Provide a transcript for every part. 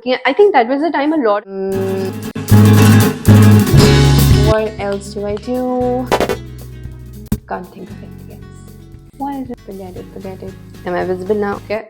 Yeah, I think that was the time a lot. What else do I do? Can't think of it. Yes. Why is it? Forget it. Forget it. Am I visible now? Okay.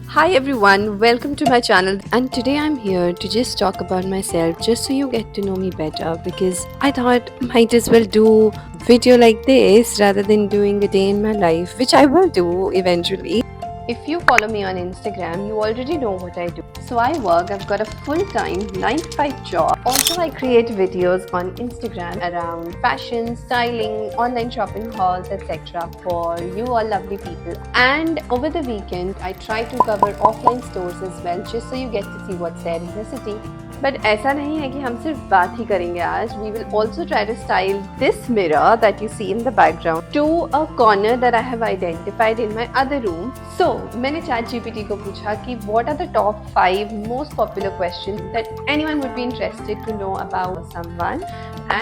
Hi everyone, welcome to my channel, and today I'm here to just talk about myself just so you get to know me better, because I thought might as well do video like this rather than doing a day in my life, which I will do eventually. If you follow me on Instagram, you already know what I do. So I work, I've got a full-time 9 to 5 job. Also, I create videos on Instagram around fashion, styling, online shopping hauls, etc. for you all lovely people. And over the weekend, I try to cover offline stores as well, just so you get to see what's there in the city. But ऐसा नहीं है कि हम सिर्फ बात ही करेंगे आज. We will also try to style this mirror that you see in the background to a corner that I have identified in my other room. So मैंने ChatGPT को पूछा कि what are the top 5 most popular questions that anyone would be interested to know about someone,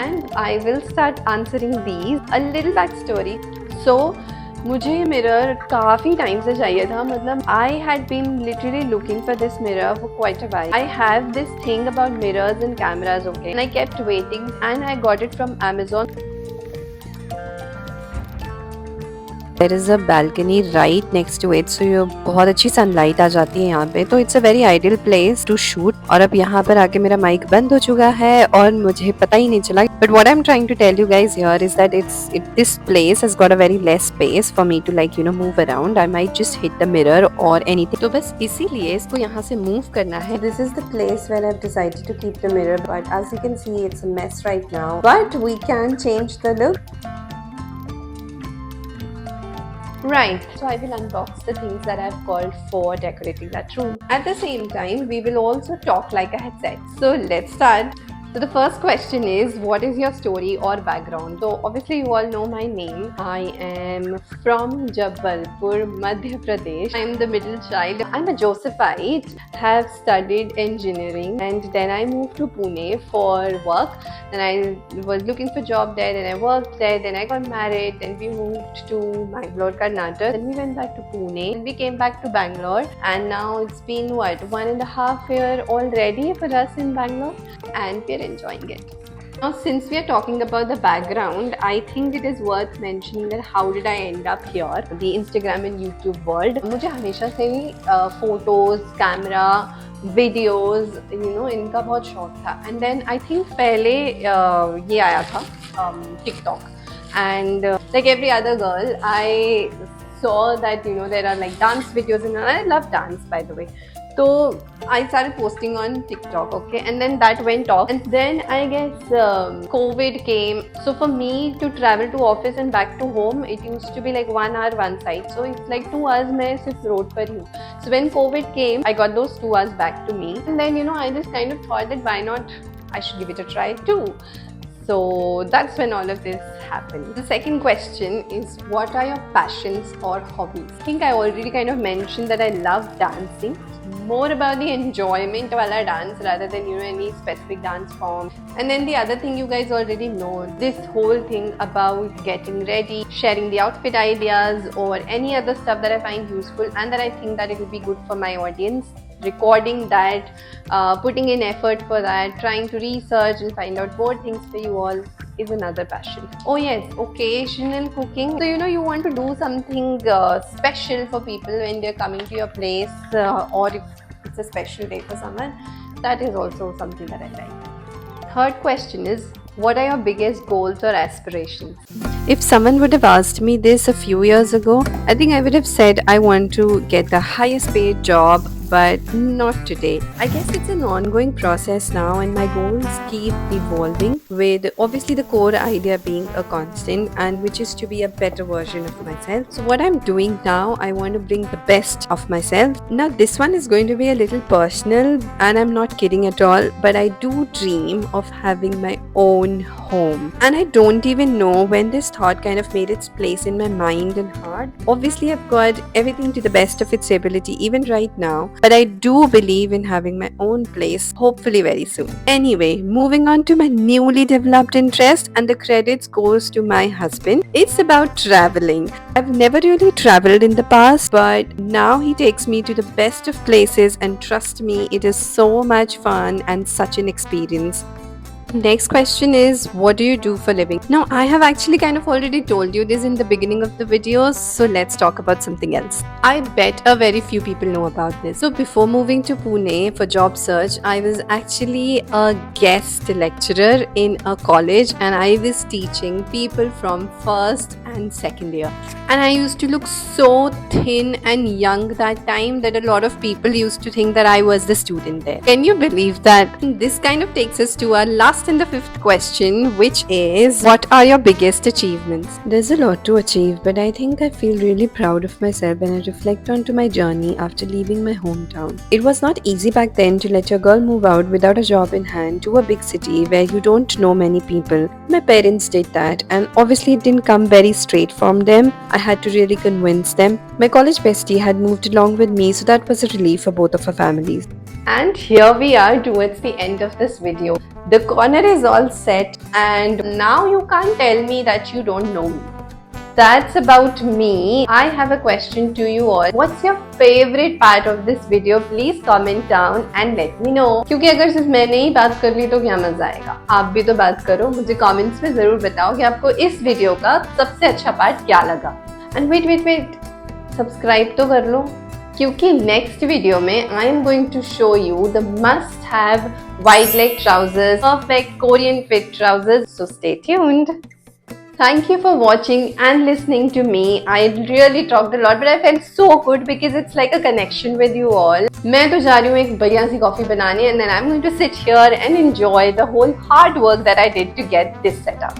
and I will start answering these. A little backstory. So मुझे ये mirror काफ़ी time से चाहिए था. मतलब I had been literally looking for this mirror for quite a while. I have this thing about mirrors and cameras, okay, and I kept waiting and I got it from Amazon. There is a balcony right next to it, so ये बहुत अच्छी sunlight आ जाती है यहाँ पे, तो it's a very ideal place to shoot. और अब यहाँ पर आके मेरा माइक बंद हो चुका है और मुझे पता ही नहीं चला. But what I am trying to tell you guys here is that this place has got a very less space for me to like move around. I might just hit the mirror और anything. तो बस इसीलिए इसको यहाँ से move करना है. This is the place where I have decided to keep the mirror, but as you can see it's a mess right now, but we can change the look. Right, so I will unbox the things that I've called for decorating that room. At the same time, we will also talk like I had said. So let's start. So the first question is, what is your story or background? So obviously you all know my name. I am from Jabalpur, Madhya Pradesh. I am the middle child. I'm a Josephite. Have studied engineering, and then I moved to Pune for work. Then I was looking for job there. Then I worked there. Then I got married. Then we moved to Bangalore, Karnataka. Then we went back to Pune. Then we came back to Bangalore, and now it's been what, 1.5 years already for us in Bangalore, and we're enjoying it. Now, since we are talking about the background, I think it is worth mentioning that how did I end up here, the Instagram and YouTube world. मुझे हमेशा से ही photos, camera, videos, इनका बहुत शौक था. And then I think पहले ये आया था TikTok, and like every other girl, I saw that there are like dance videos, and I love dance, by the way. So I started posting on TikTok, okay, and then that went off, and then I guess COVID came. So for me to travel to office and back to home, it used to be like 1 hour one side, so it's like 2 hours मैं सिर्फ road पर ही हूँ. So when COVID came, I got those 2 hours back to me, and then I just kind of thought that why not, I should give it a try too. So that's when all of this happened. The second question is, what are your passions or hobbies? I think I already kind of mentioned that I love dancing. More about the enjoyment wala dance rather than any specific dance form. And then the other thing you guys already know, this whole thing about getting ready, sharing the outfit ideas or any other stuff that I find useful and that I think that it would be good for my audience. Recording that, putting in effort for that, trying to research and find out more things for you all is another passion. Oh yes, occasional cooking. So you want to do something special for people when they're coming to your place, or if it's a special day for someone, that is also something that I like. Third question is, what are your biggest goals or aspirations? If someone would have asked me this a few years ago, I think I would have said I want to get the highest paid job, but not today. I guess it's an ongoing process now, and my goals keep evolving, with obviously the core idea being a constant, and which is to be a better version of myself. So what I'm doing now, I want to bring the best of myself. Now this one is going to be a little personal, and I'm not kidding at all, but I do dream of having my own home, and I don't even know when this thought kind of made its place in my mind and heart. Obviously I've got everything to the best of its ability even right now, but I do believe in having my own place, hopefully very soon. Anyway, moving on to my new newly developed interest, and the credits goes to my husband. It's about traveling. I've never really traveled in the past, but now he takes me to the best of places, and trust me, it is so much fun and such an experience. Next question is, what do you do for living? Now, I have actually kind of already told you this in the beginning of the video, so let's talk about something else. I bet a very few people know about this. So before moving to Pune for job search, I was actually a guest lecturer in a college, and I was teaching people from first and second year. And I used to look so thin and young that time that a lot of people used to think that I was the student there. Can you believe that? This kind of takes us to our last and the fifth question, which is, what are your biggest achievements? There's a lot to achieve, but I think I feel really proud of myself when I reflect onto my journey after leaving my hometown. It was not easy back then to let your girl move out without a job in hand to a big city where you don't know many people. My parents did that, and obviously it didn't come very straight from them. I had to really convince them. My college bestie had moved along with me, so that was a relief for both of our families. And here we are towards the end of this video. The corner is all set, and now you can't tell me that you don't know me. That's about me. I have a question to you all. What's your favorite part of this video? Please comment down and let me know. क्योंकि अगर सिर्फ मैंने ही बात कर ली तो क्या मजा आएगा? आप भी तो बात करो. मुझे comments में जरूर बताओ कि आपको इस वीडियो का सबसे अच्छा पार्ट क्या लगा. And wait. Subscribe तो कर लो. क्योंकि नेक्स्ट वीडियो में I am going to show you the must have wide leg trousers, perfect Korean fit trousers. So stay tuned. Thank you for watching and listening to me. I really talked a lot, but I felt so good because it's like a connection with you all. मैं तो जा रही हूँ एक बढ़िया सी coffee बनाने, and then I'm going to sit here and enjoy the whole hard work that I did to get this set up.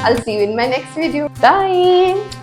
I'll see you in my next video. Bye.